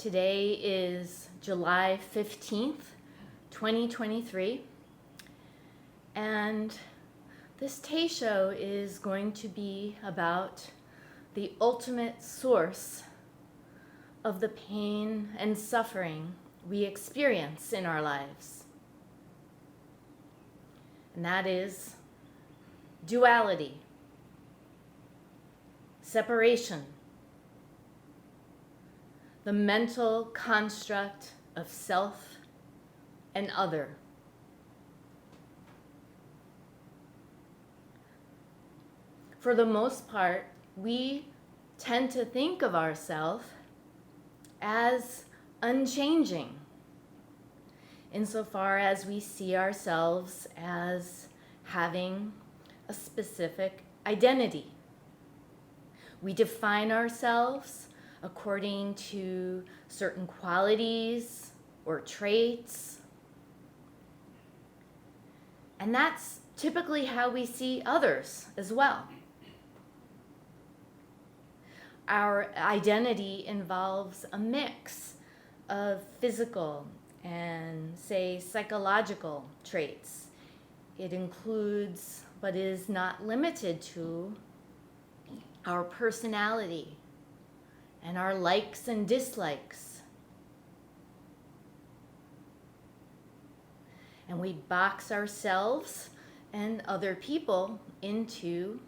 Today is July 15th, 2023, and this Tay Show is going to be about the ultimate source of the pain and suffering we experience in our lives. And that is duality, separation, the mental construct of self and other. For the most part, we tend to think of ourselves as unchanging, insofar as we see ourselves as having a specific identity. We define ourselves according to certain qualities or traits. And that's typically how we see others as well. Our identity involves a mix of physical and, say, psychological traits. It includes, but is not limited to, our personality and our likes and dislikes. And we box ourselves and other people into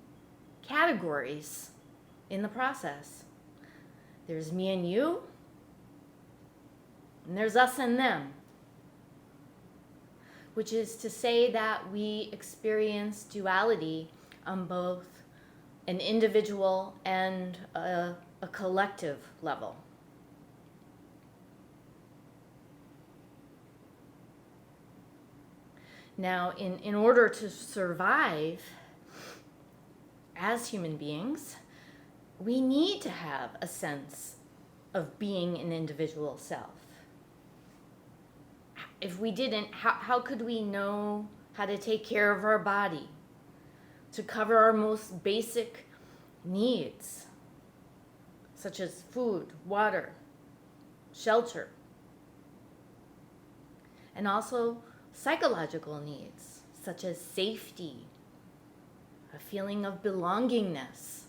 categories in the process. There's me and you, and there's us and them, which is to say that we experience duality on both an individual and a collective level. Now, in order to survive as human beings, we need to have a sense of being an individual self. If we didn't, how could we know how to take care of our body, to cover our most basic needs, such as food, water, shelter, and also psychological needs, such as safety, a feeling of belongingness.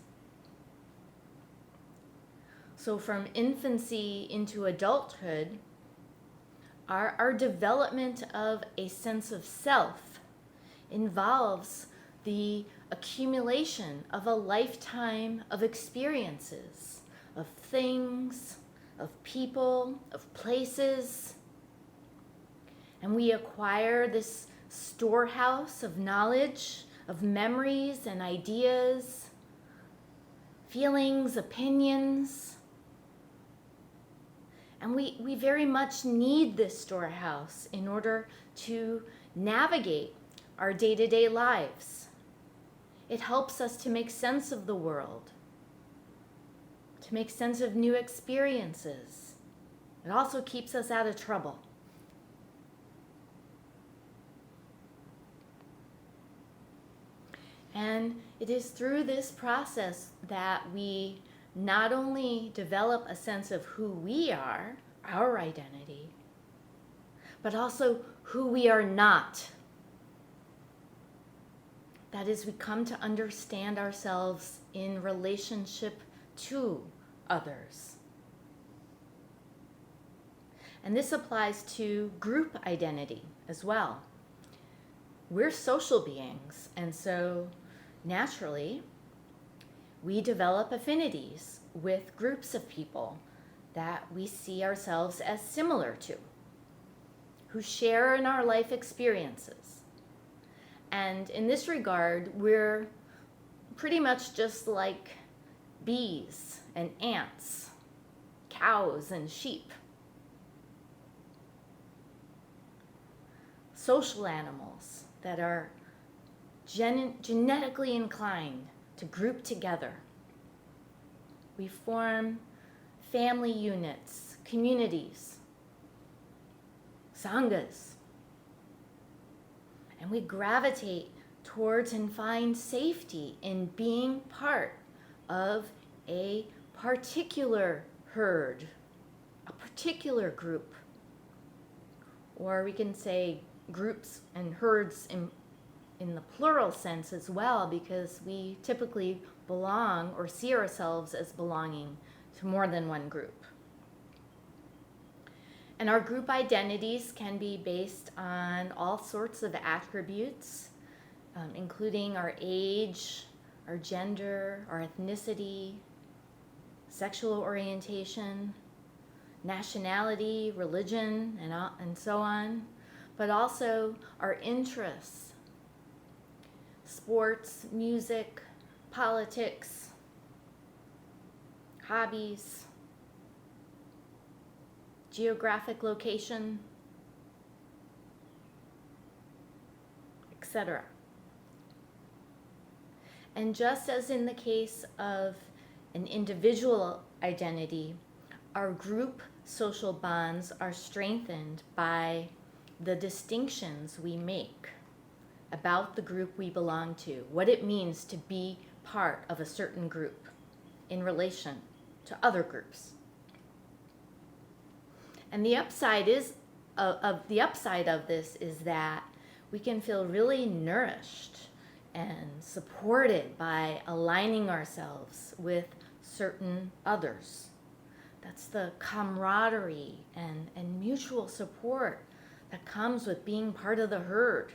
So from infancy into adulthood, our development of a sense of self involves the accumulation of a lifetime of experiences, of things, of people, of places. And we acquire this storehouse of knowledge, of memories and ideas, feelings, opinions. And we very much need this storehouse in order to navigate our day-to-day lives. It helps us to make sense of the world, to make sense of new experiences. It also keeps us out of trouble. And it is through this process that we not only develop a sense of who we are, our identity, but also who we are not. That is, we come to understand ourselves in relationship to others. And this applies to group identity as well. We're social beings, and so naturally, we develop affinities with groups of people that we see ourselves as similar to, who share in our life experiences. And in this regard, we're pretty much just like bees and ants, cows and sheep. Social animals that are genetically inclined to group together. We form family units, communities, sanghas, and we gravitate towards and find safety in being part of a particular herd, a particular group, or we can say groups and herds in the plural sense as well, because we typically belong or see ourselves as belonging to more than one group. And our group identities can be based on all sorts of attributes, including our age, our gender, our ethnicity, sexual orientation, nationality, religion, and so on, but also our interests, sports, music, politics, hobbies, geographic location, etc. And just as in the case of an individual identity, our group social bonds are strengthened by the distinctions we make about the group we belong to, what it means to be part of a certain group in relation to other groups. And the upside of this is that we can feel really nourished and supported by aligning ourselves with certain others. That's the camaraderie and mutual support that comes with being part of the herd.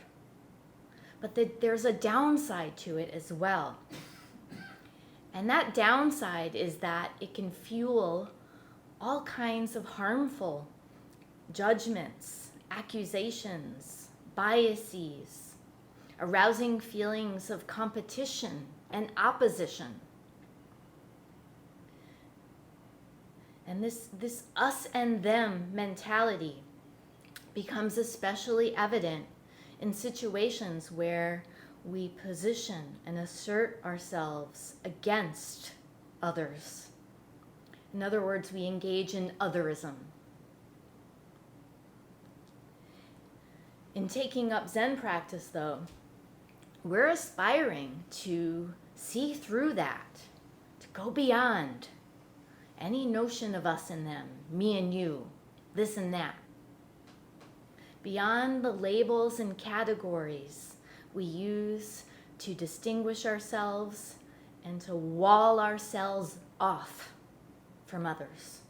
But there's a downside to it as well. And that downside is that it can fuel all kinds of harmful judgments, accusations, biases, arousing feelings of competition and opposition. And this us and them mentality becomes especially evident in situations where we position and assert ourselves against others. In other words, we engage in otherism. In taking up Zen practice, though, we're aspiring to see through that, to go beyond any notion of us and them, me and you, this and that. Beyond the labels and categories we use to distinguish ourselves and to wall ourselves off from others.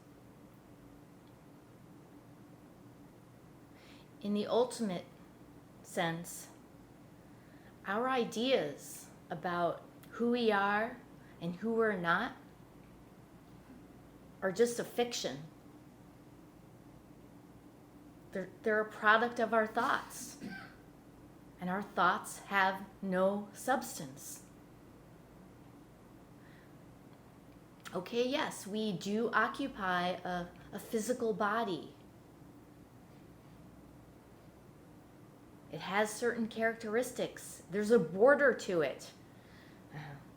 In the ultimate sense, our ideas about who we are and who we're not are just a fiction. They're a product of our thoughts, and our thoughts have no substance. Okay, yes, we do occupy a physical body. It has certain characteristics. There's a border to it.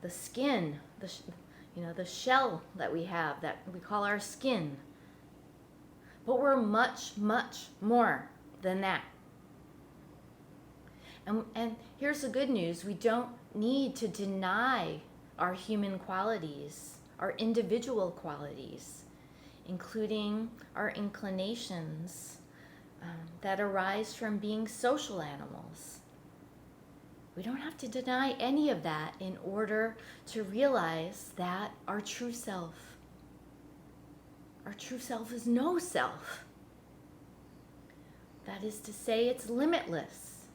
The skin, the shell that we have, that we call our skin. But we're much, much more than that. And here's the good news. We don't need to deny our human qualities, our individual qualities, including our inclinations that arise from being social animals. We don't have to deny any of that in order to realize that our true self is no self. That is to say, it's limitless.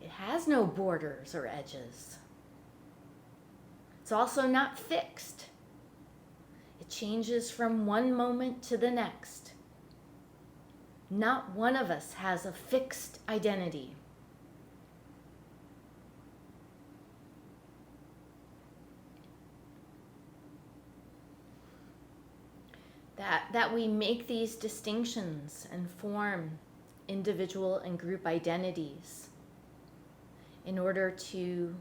It has no borders or edges. It's also not fixed. It changes from one moment to the next. Not one of us has a fixed identity. That we make these distinctions and form individual and group identities in order to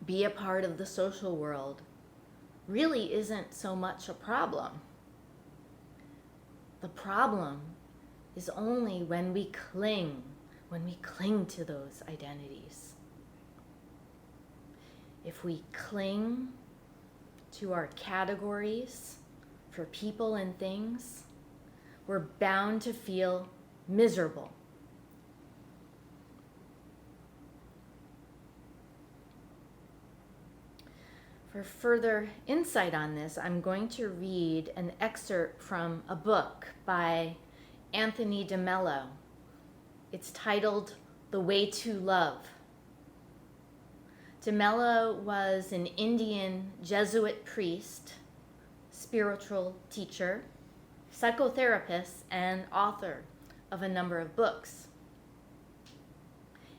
be a part of the social world really isn't so much a problem. The problem is only when we cling to those identities. If we cling to our categories for people and things, we're bound to feel miserable. For further insight on this, I'm going to read an excerpt from a book by Anthony DeMello. It's titled The Way to Love. DeMello was an Indian Jesuit priest, spiritual teacher, psychotherapist, and author of a number of books.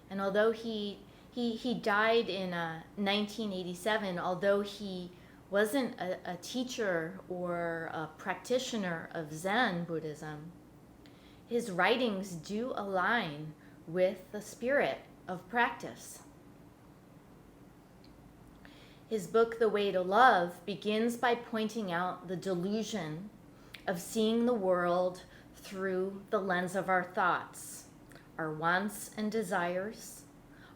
And although he died in 1987, although he wasn't a teacher or a practitioner of Zen Buddhism, his writings do align with the spirit of practice. His book, The Way to Love, begins by pointing out the delusion of seeing the world through the lens of our thoughts, our wants and desires,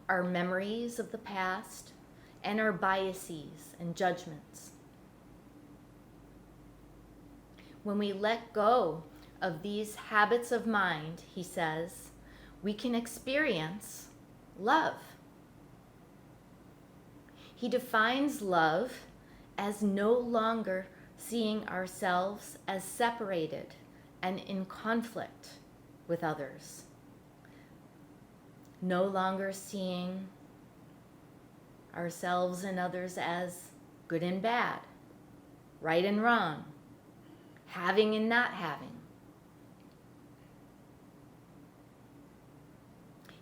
our memories of the past, and our biases and judgments. When we let go of these habits of mind, he says, we can experience love. He defines love as no longer seeing ourselves as separated and in conflict with others. No longer seeing ourselves and others as good and bad, right and wrong, having and not having.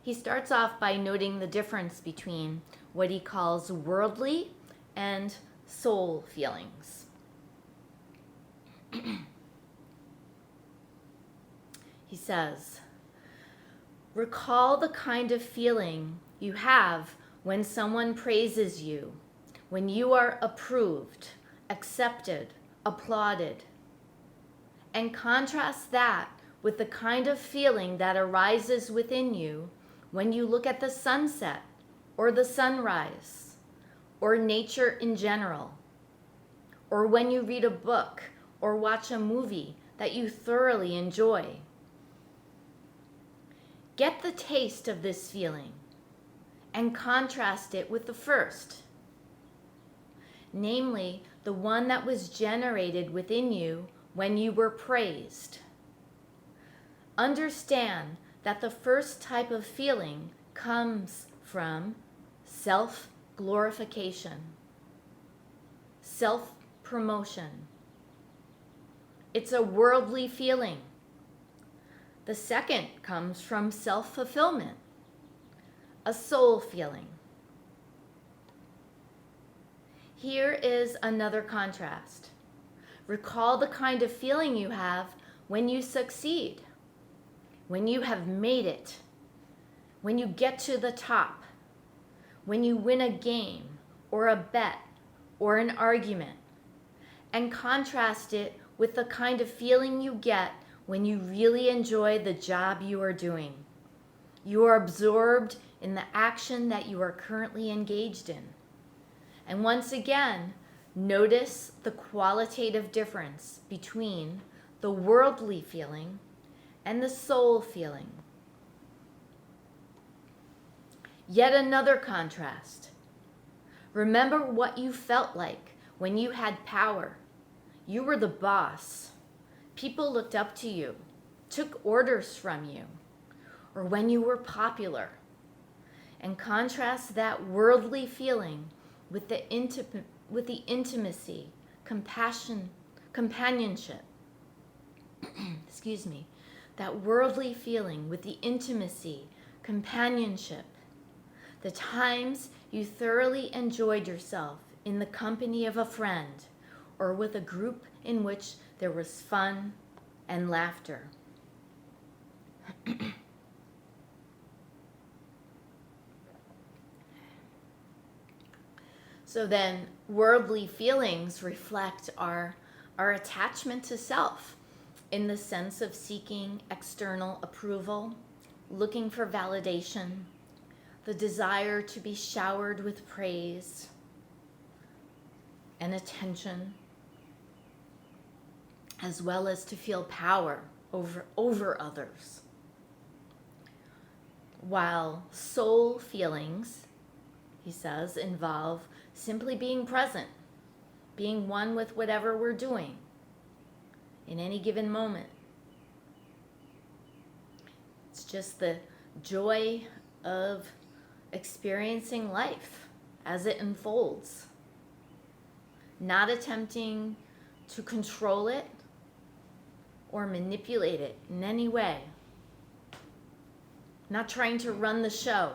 He starts off by noting the difference between what he calls worldly and soul feelings. He says, recall the kind of feeling you have when someone praises you, when you are approved, accepted, applauded, and contrast that with the kind of feeling that arises within you when you look at the sunset or the sunrise or nature in general, or when you read a book or watch a movie that you thoroughly enjoy. Get the taste of this feeling and contrast it with the first, namely the one that was generated within you when you were praised. Understand that the first type of feeling comes from self-glorification, self-promotion. It's a worldly feeling. The second comes from self-fulfillment, a soul feeling. Here is another contrast. Recall the kind of feeling you have when you succeed, when you have made it, when you get to the top, when you win a game or a bet or an argument, and contrast it with the kind of feeling you get when you really enjoy the job you are doing. You are absorbed in the action that you are currently engaged in. And once again, notice the qualitative difference between the worldly feeling and the soul feeling. Yet another contrast. Remember what you felt like when you had power. You were the boss. People looked up to you, took orders from you, or when you were popular. And contrast that worldly feeling with the intimacy, compassion, companionship. Excuse me. That worldly feeling with the intimacy, companionship. The times you thoroughly enjoyed yourself in the company of a friend or with a group in which there was fun and laughter. So then, worldly feelings reflect our attachment to self in the sense of seeking external approval, looking for validation, the desire to be showered with praise and attention, as well as to feel power over others. While soul feelings, he says, involve simply being present, being one with whatever we're doing in any given moment. It's just the joy of experiencing life as it unfolds, not attempting to control it or manipulate it in any way, not trying to run the show.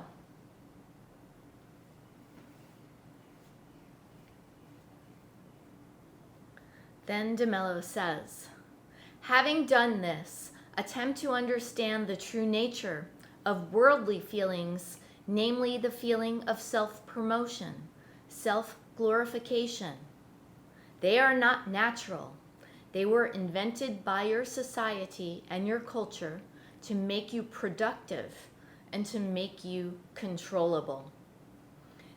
Then DeMello says, having done this, attempt to understand the true nature of worldly feelings, namely the feeling of self-promotion, self-glorification. They are not natural. They were invented by your society and your culture to make you productive and to make you controllable.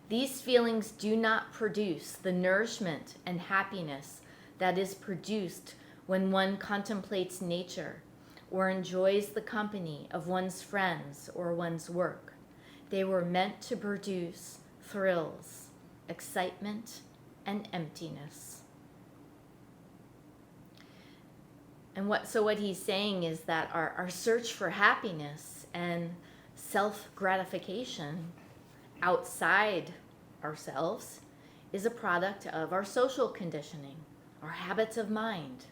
These feelings do not produce the nourishment and happiness that is produced when one contemplates nature or enjoys the company of one's friends or one's work. They were meant to produce thrills, excitement, and emptiness. And what he's saying is that our search for happiness and self-gratification outside ourselves is a product of our social conditioning, our habits of mind.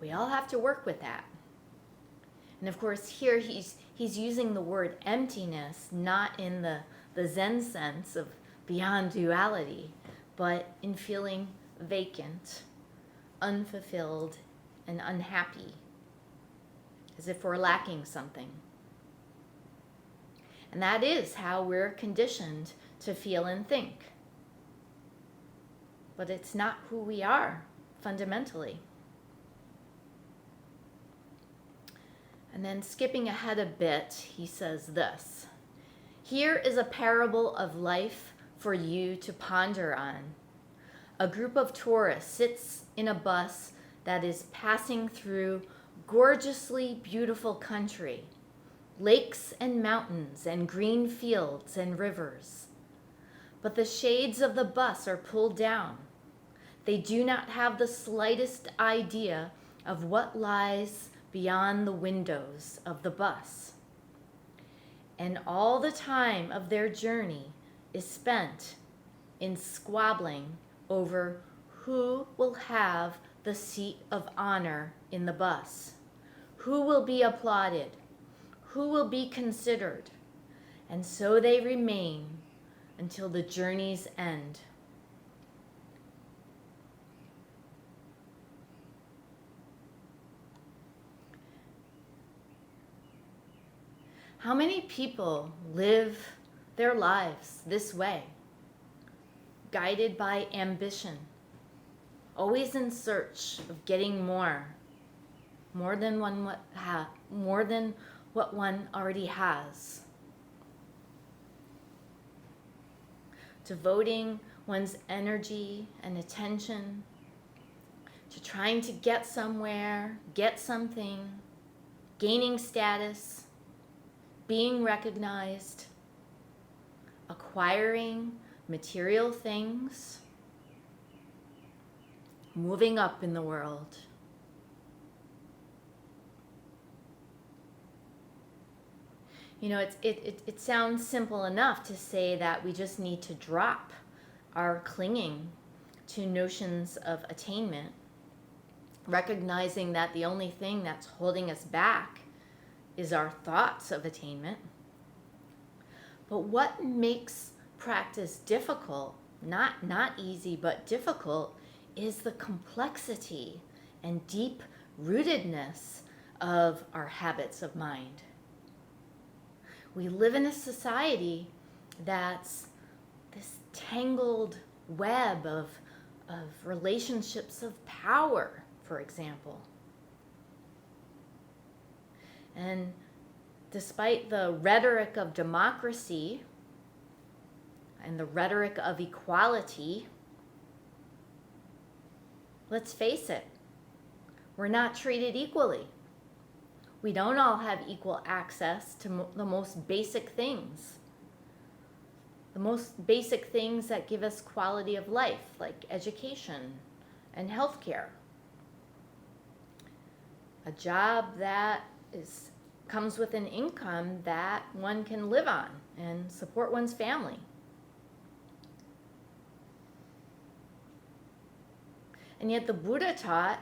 We all have to work with that. And of course, here he's using the word emptiness, not in the Zen sense of beyond duality, but in feeling vacant, unfulfilled, and unhappy, as if we're lacking something. And that is how we're conditioned to feel and think. But it's not who we are fundamentally. And then skipping ahead a bit, he says this. Here is a parable of life for you to ponder on. A group of tourists sits in a bus that is passing through gorgeously beautiful country, lakes and mountains and green fields and rivers. But the shades of the bus are pulled down. They do not have the slightest idea of what lies beyond the windows of the bus. And all the time of their journey is spent in squabbling over who will have the seat of honor in the bus, who will be applauded, who will be considered, and so they remain until the journey's end. How many people live their lives this way, guided by ambition, always in search of getting more than what one already has, devoting one's energy and attention to trying to get somewhere, get something, gaining status, being recognized, acquiring material things, moving up in the world. You know, it sounds simple enough to say that we just need to drop our clinging to notions of attainment, recognizing that the only thing that's holding us back is our thoughts of attainment. But what makes practice difficult, not easy, but difficult, is the complexity and deep rootedness of our habits of mind. We live in a society that's this tangled web of relationships of power, for example. And despite the rhetoric of democracy and the rhetoric of equality, let's face it, we're not treated equally. We don't all have equal access to the most basic things. The most basic things that give us quality of life, like education and healthcare. A job that comes with an income that one can live on and support one's family. And yet the Buddha taught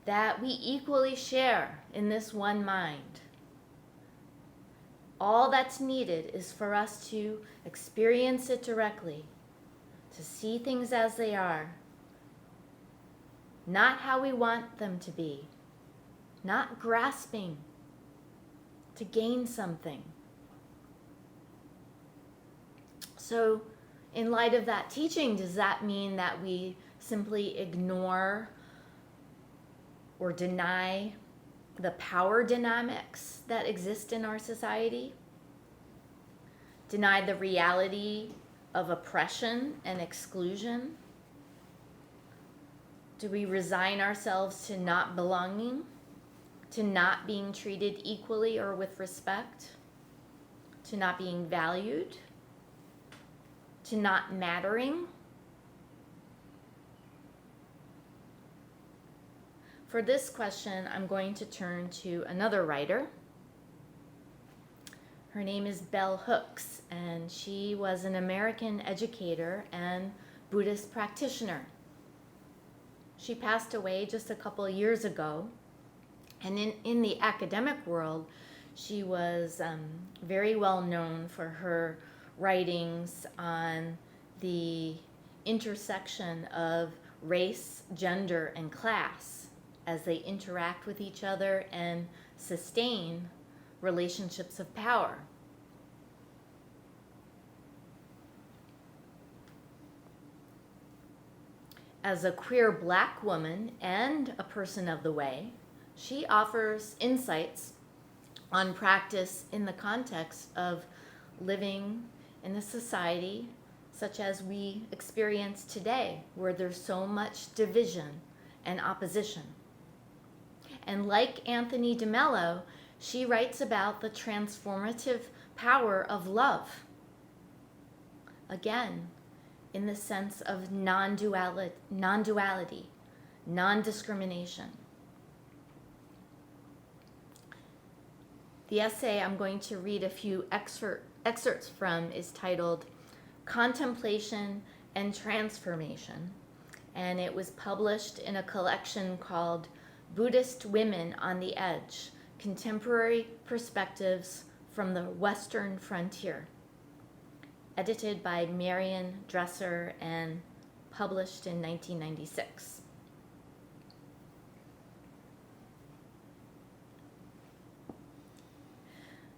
that we equally share in this one mind. All that's needed is for us to experience it directly, to see things as they are, not how we want them to be, not grasping to gain something. So, in light of that teaching, does that mean that we simply ignore or deny the power dynamics that exist in our society? Deny the reality of oppression and exclusion? Do we resign ourselves to not belonging, to not being treated equally or with respect, to not being valued, to not mattering? For this question, I'm going to turn to another writer. Her name is Bell Hooks, and she was an American educator and Buddhist practitioner. She passed away just a couple of years ago, and in the academic world, she was very well known for her writings on the intersection of race, gender, and class as they interact with each other and sustain relationships of power. As a queer Black woman and a person of the way, she offers insights on practice in the context of living in a society such as we experience today, where there's so much division and opposition. And like Anthony DeMello, she writes about the transformative power of love. Again, in the sense of non-duality, non-discrimination. The essay I'm going to read a few excerpts from is titled Contemplation and Transformation, and it was published in a collection called Buddhist Women on the Edge, Contemporary Perspectives from the Western Frontier, edited by Marian Dresser and published in 1996.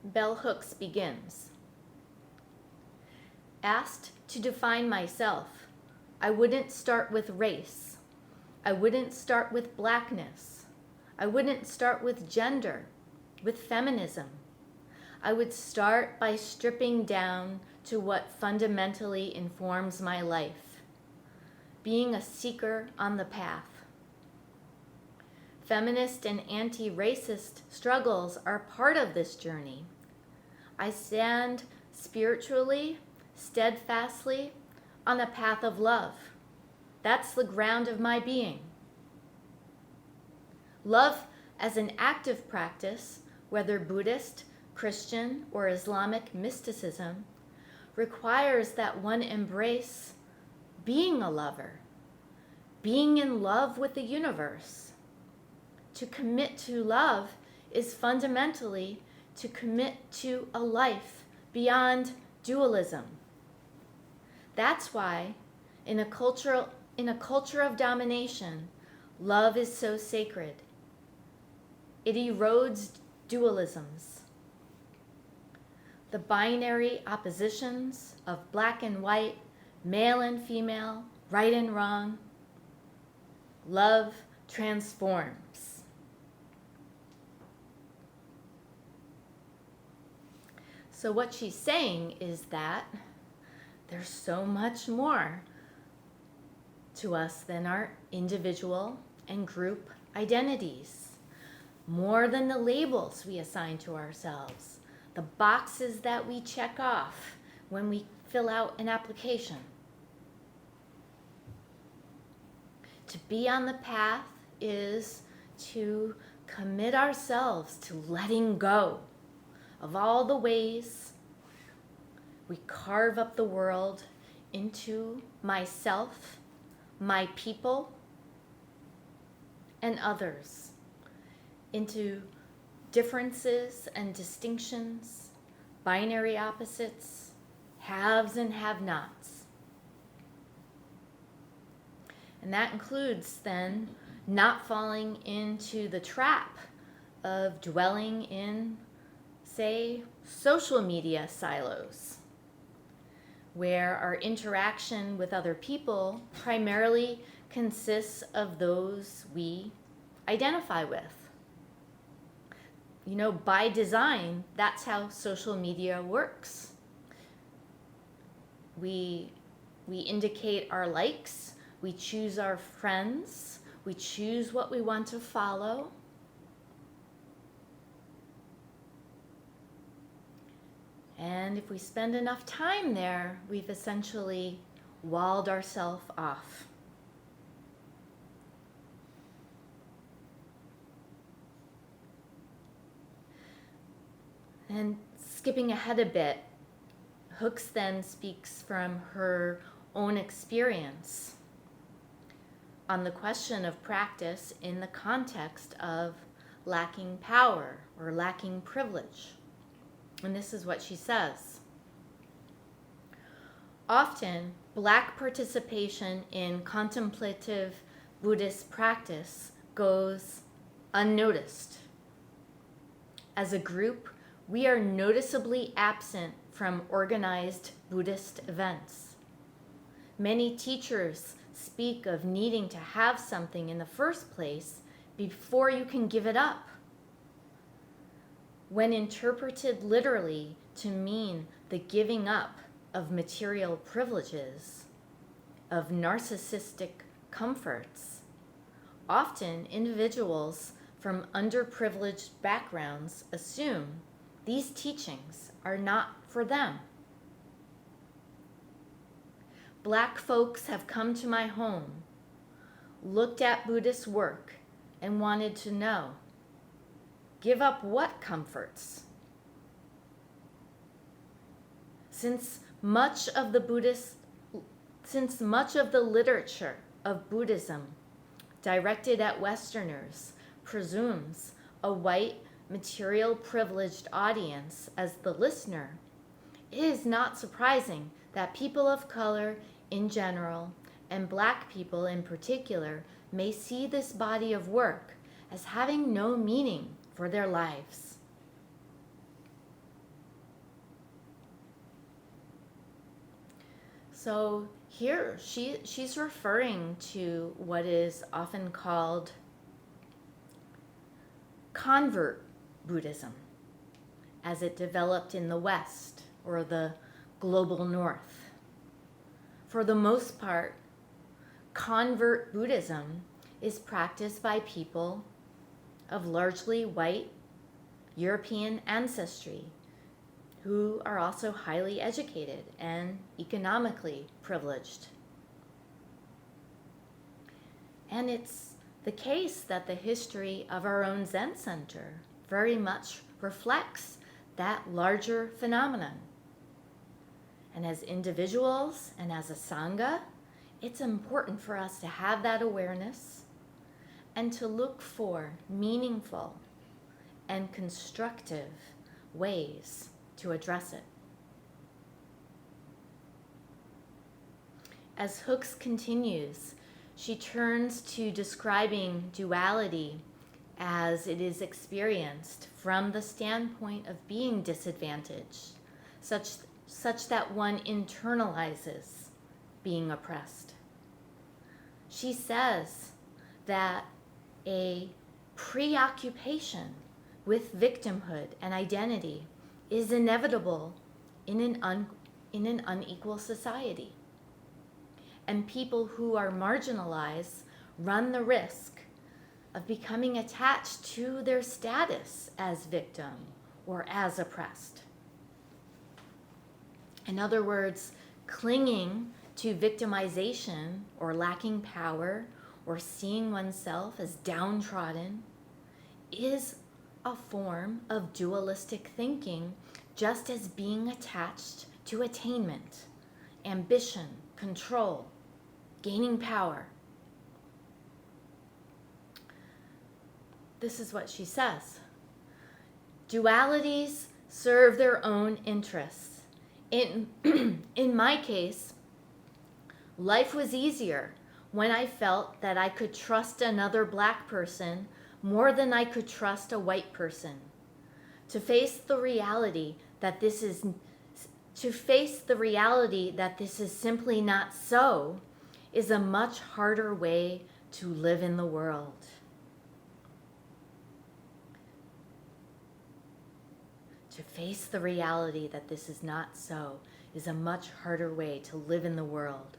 Bell Hooks begins. Asked to define myself, I wouldn't start with race. I wouldn't start with blackness. I wouldn't start with gender, with feminism. I would start by stripping down to what fundamentally informs my life, being a seeker on the path. Feminist and anti-racist struggles are part of this journey. I stand spiritually, steadfastly on the path of love. That's the ground of my being. Love as an active practice, whether Buddhist, Christian, or Islamic mysticism, requires that one embrace being a lover, being in love with the universe. To commit to love is fundamentally to commit to a life beyond dualism. That's why, in a culture of domination, love is so sacred. It erodes dualisms. The binary oppositions of black and white, male and female, right and wrong. Love transforms. So what she's saying is that there's so much more to us than our individual and group identities. more than the labels we assign to ourselves, the boxes that we check off when we fill out an application. To be on the path is to commit ourselves to letting go of all the ways we carve up the world into myself, my people, and others, into differences and distinctions, binary opposites, haves and have-nots. And that includes then not falling into the trap of dwelling in, say, social media silos, where our interaction with other people primarily consists of those we identify with. You know, by design, that's how social media works. We indicate our likes, we choose our friends, we choose what we want to follow. And if we spend enough time there, we've essentially walled ourselves off. And skipping ahead a bit, Hooks then speaks from her own experience on the question of practice in the context of lacking power or lacking privilege. And this is what she says. Often, Black participation in contemplative Buddhist practice goes unnoticed. As a group, we are noticeably absent from organized Buddhist events. Many teachers speak of needing to have something in the first place before you can give it up. When interpreted literally to mean the giving up of material privileges, of narcissistic comforts, often individuals from underprivileged backgrounds assume these teachings are not for them. Black folks have come to my home, looked at Buddhist work, and wanted to know, give up what comforts? Since much of the literature of Buddhism directed at Westerners presumes a white, material privileged audience as the listener, it is not surprising that people of color in general and Black people in particular may see this body of work as having no meaning for their lives. So here she's referring to what is often called convert Buddhism as it developed in the West or the global North. For the most part, convert Buddhism is practiced by people of largely white European ancestry who are also highly educated and economically privileged. And it's the case that the history of our own Zen Center very much reflects that larger phenomenon. And as individuals and as a Sangha, it's important for us to have that awareness and to look for meaningful and constructive ways to address it. As Hooks continues, she turns to describing duality as it is experienced from the standpoint of being disadvantaged, such that one internalizes being oppressed. She says that a preoccupation with victimhood and identity is inevitable in an unequal society. And people who are marginalized run the risk of becoming attached to their status as victim or as oppressed. In other words, clinging to victimization or lacking power or seeing oneself as downtrodden is a form of dualistic thinking, just as being attached to attainment, ambition, control, gaining power. This is what she says. Dualities serve their own interests. In my case, life was easier when I felt that I could trust another black person more than I could trust a white person. To face the reality that this is simply not so is a much harder way to live in the world. To face the reality that this is not so is a much harder way to live in the world.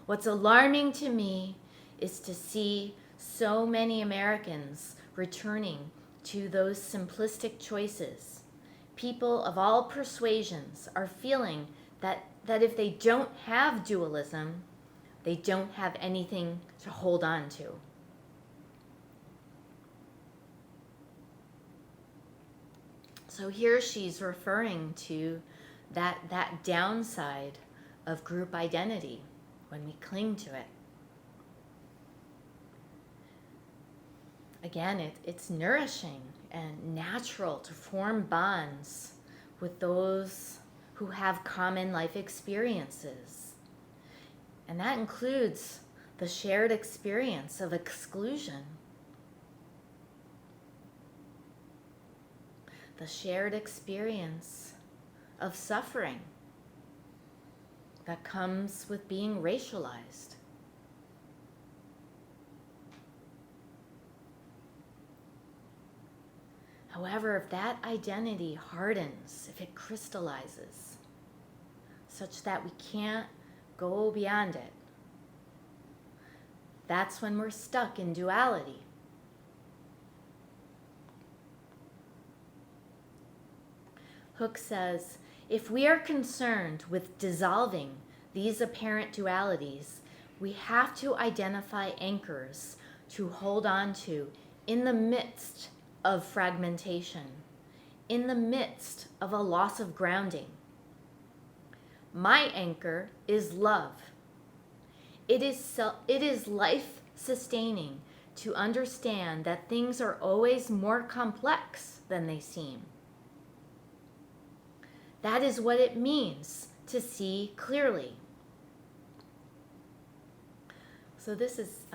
What's alarming to me is to see so many Americans returning to those simplistic choices. People of all persuasions are feeling that if they don't have dualism, they don't have anything to hold on to. So here she's referring to that downside of group identity when we cling to it. Again, it's nourishing and natural to form bonds with those who have common life experiences. And that includes the shared experience of exclusion, the shared experience of suffering that comes with being racialized. However, if that identity hardens, if it crystallizes, such that we can't go beyond it, that's when we're stuck in duality. Hooke says, if we are concerned with dissolving these apparent dualities, we have to identify anchors to hold on to in the midst of fragmentation, in the midst of a loss of grounding. My anchor is love. It is life-sustaining to understand that things are always more complex than they seem. That is what it means to see clearly. So this is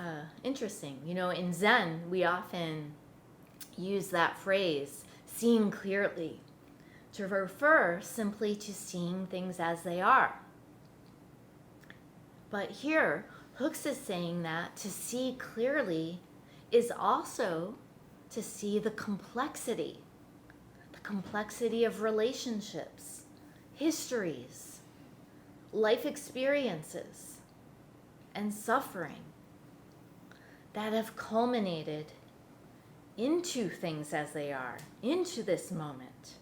interesting. You know, in Zen, we often use that phrase, seeing clearly, to refer simply to seeing things as they are. But here, Hooks is saying that to see clearly is also to see the complexity of relationships, histories, life experiences, and suffering that have culminated into things as they are, into this moment.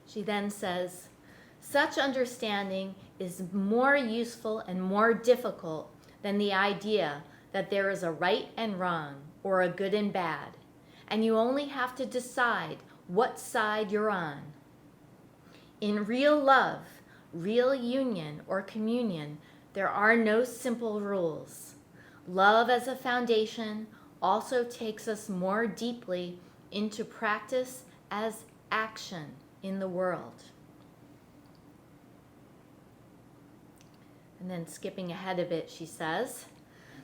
She then says, such understanding is more useful and more difficult than the idea that there is a right and wrong or a good and bad, and you only have to decide what side you're on. In real love, real union or communion, there are no simple rules. Love as a foundation also takes us more deeply into practice as action in the world. And then skipping ahead a bit, she says,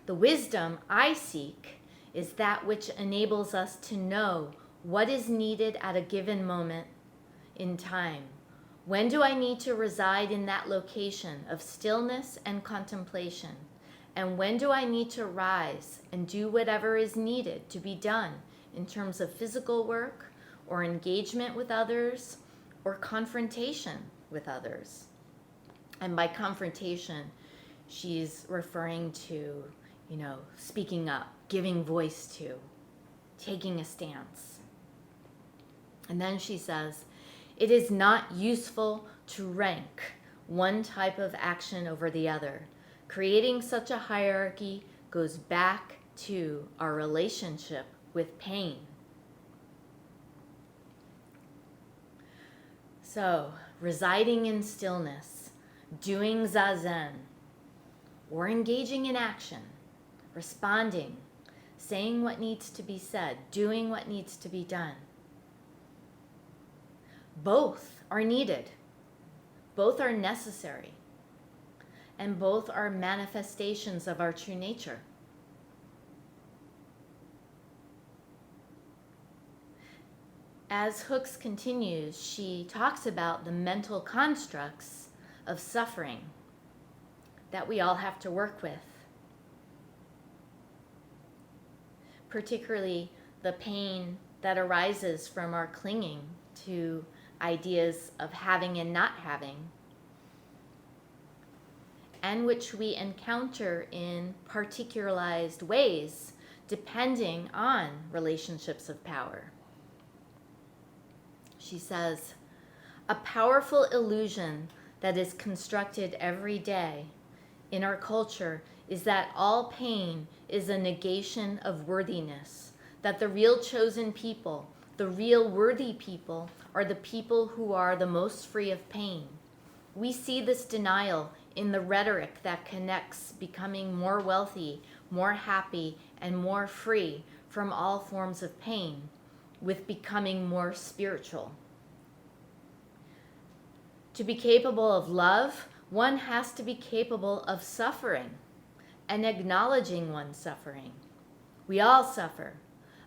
the wisdom I seek is that which enables us to know what is needed at a given moment in time. When do I need to reside in that location of stillness and contemplation? And when do I need to rise and do whatever is needed to be done in terms of physical work or engagement with others or confrontation with others? And by confrontation, she's referring to, speaking up, giving voice to, taking a stance. And then she says, it is not useful to rank one type of action over the other. Creating such a hierarchy goes back to our relationship with pain. So, residing in stillness, doing zazen, or engaging in action, responding, saying what needs to be said, doing what needs to be done. Both are needed. Both are necessary. And both are manifestations of our true nature. As Hooks continues, she talks about the mental constructs of suffering that we all have to work with. Particularly the pain that arises from our clinging to ideas of having and not having, and which we encounter in particularized ways depending on relationships of power. She says, a powerful illusion that is constructed every day in our culture is that all pain is a negation of worthiness, that the real chosen people, the real worthy people, are the people who are the most free of pain. We see this denial in the rhetoric that connects becoming more wealthy, more happy, and more free from all forms of pain with becoming more spiritual. To be capable of love, one has to be capable of suffering and acknowledging one's suffering. We all suffer.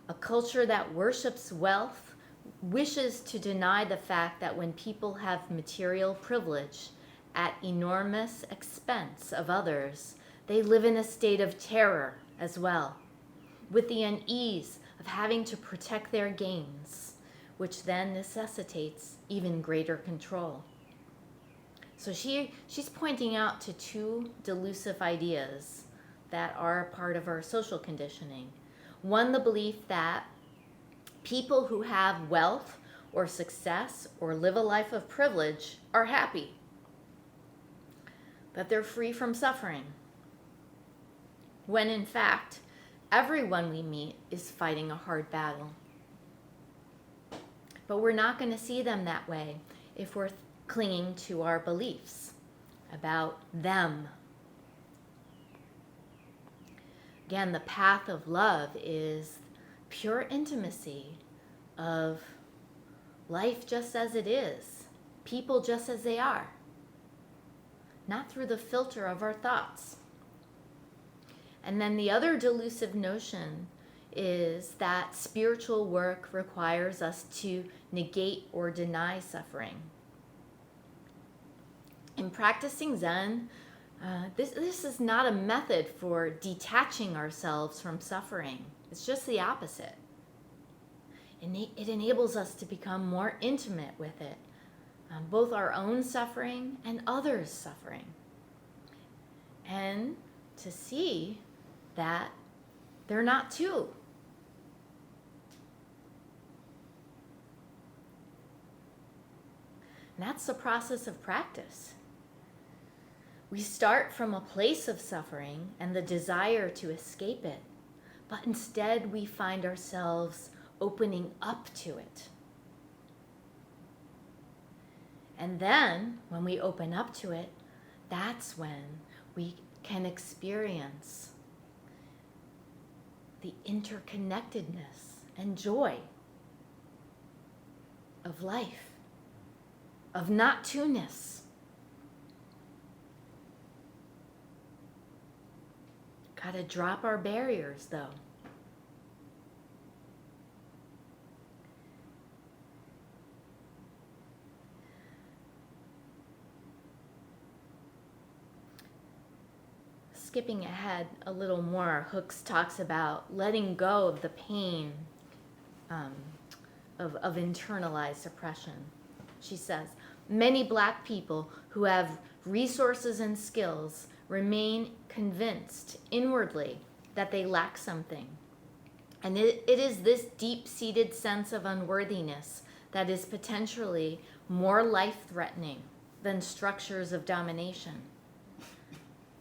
A culture that worships wealth wishes to deny the fact that when people have material privilege at enormous expense of others, they live in a state of terror as well, with the unease of having to protect their gains, which then necessitates even greater control. So she's pointing out to two delusive ideas that are a part of our social conditioning. One, the belief that people who have wealth or success or live a life of privilege are happy, that they're free from suffering, when in fact, everyone we meet is fighting a hard battle. But we're not going to see them that way if we're clinging to our beliefs about them. Again, the path of love is pure intimacy of life just as it is, people just as they are, not through the filter of our thoughts. And then the other delusive notion is that spiritual work requires us to negate or deny suffering. In practicing Zen, this is not a method for detaching ourselves from suffering. It's just the opposite. It enables us to become more intimate with it, both our own suffering and others' suffering, and to see that they're not two. And that's the process of practice. We start from a place of suffering and the desire to escape it, but instead we find ourselves opening up to it. And then, when we open up to it, that's when we can experience the interconnectedness and joy of life, of not two-ness. Gotta drop our barriers, though. Skipping ahead a little more, Hooks talks about letting go of the pain of internalized oppression. She says, many Black people who have resources and skills remain convinced inwardly that they lack something. And it is this deep-seated sense of unworthiness that is potentially more life-threatening than structures of domination.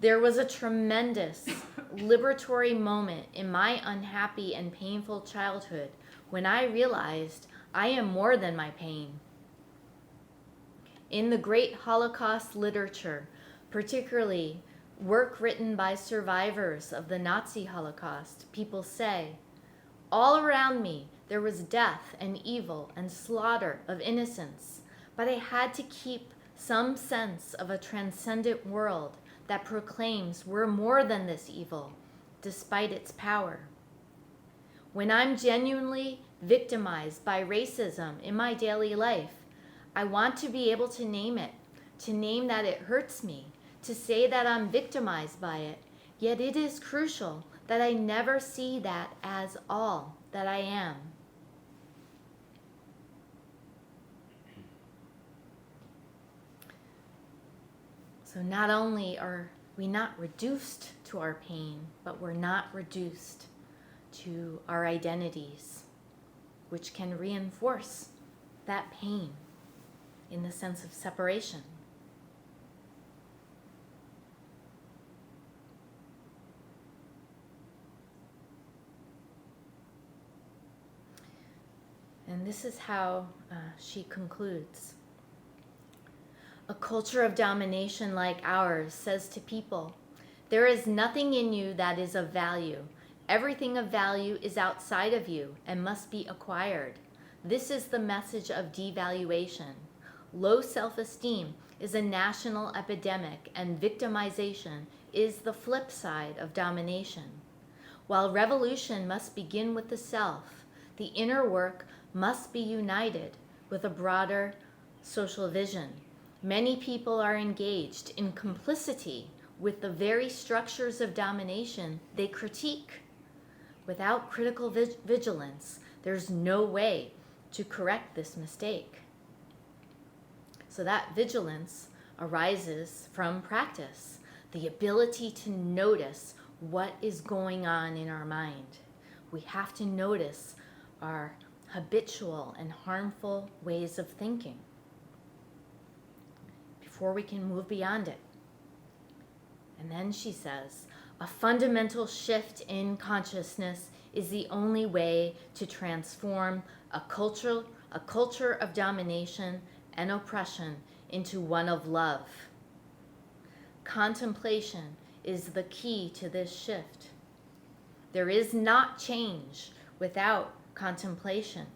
There was a tremendous liberatory moment in my unhappy and painful childhood when I realized I am more than my pain. In the great Holocaust literature, particularly work written by survivors of the Nazi Holocaust, people say, "All around me there was death and evil and slaughter of innocents, but I had to keep some sense of a transcendent world that proclaims we're more than this evil, despite its power. When I'm genuinely victimized by racism in my daily life, I want to be able to name it, to name that it hurts me, to say that I'm victimized by it, yet it is crucial that I never see that as all that I am." So not only are we not reduced to our pain, but we're not reduced to our identities, which can reinforce that pain in the sense of separation. And this is how she concludes. "A culture of domination like ours says to people, there is nothing in you that is of value. Everything of value is outside of you and must be acquired. This is the message of devaluation. Low self-esteem is a national epidemic, and victimization is the flip side of domination. While revolution must begin with the self, the inner work must be united with a broader social vision. Many people are engaged in complicity with the very structures of domination they critique. Without critical vigilance, there's no way to correct this mistake." So that vigilance arises from practice, the ability to notice what is going on in our mind. We have to notice our habitual and harmful ways of thinking before we can move beyond it. And then she says, "A fundamental shift in consciousness is the only way to transform a culture of domination and oppression into one of love. Contemplation is the key to this shift. There is not change without contemplation.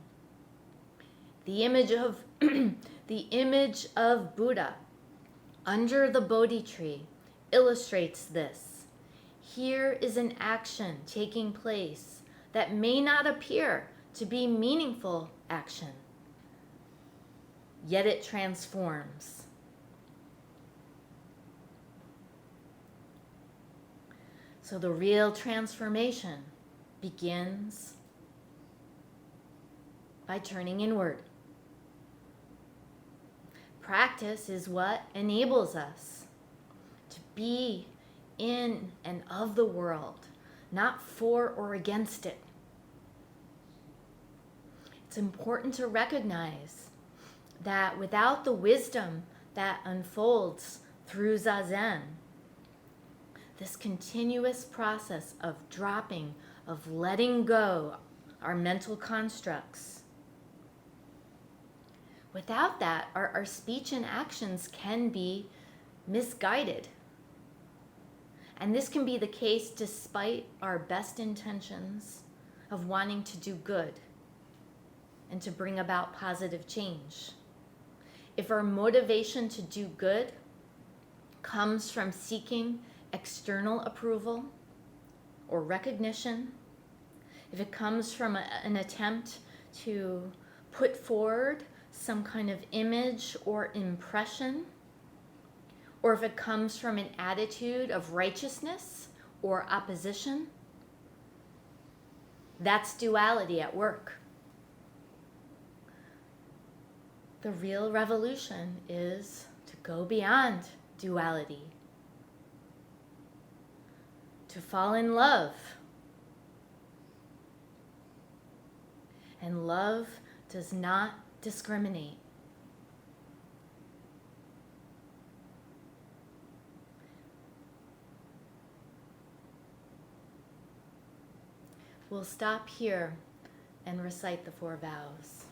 The image of the image of Buddha under the Bodhi tree illustrates this. Here is an action taking place that may not appear to be meaningful action, yet it transforms. So the real transformation begins by turning inward. Practice is what enables us to be in and of the world, not for or against it. It's important to recognize that without the wisdom that unfolds through Zazen, this continuous process of dropping, of letting go our mental constructs, without that, our speech and actions can be misguided. And this can be the case despite our best intentions of wanting to do good and to bring about positive change. If our motivation to do good comes from seeking external approval or recognition, if it comes from an attempt to put forward some kind of image or impression, or if it comes from an attitude of righteousness or opposition, that's duality at work. The real revolution is to go beyond duality to fall in love. And love does not discriminate. We'll stop here and recite the 4 vows.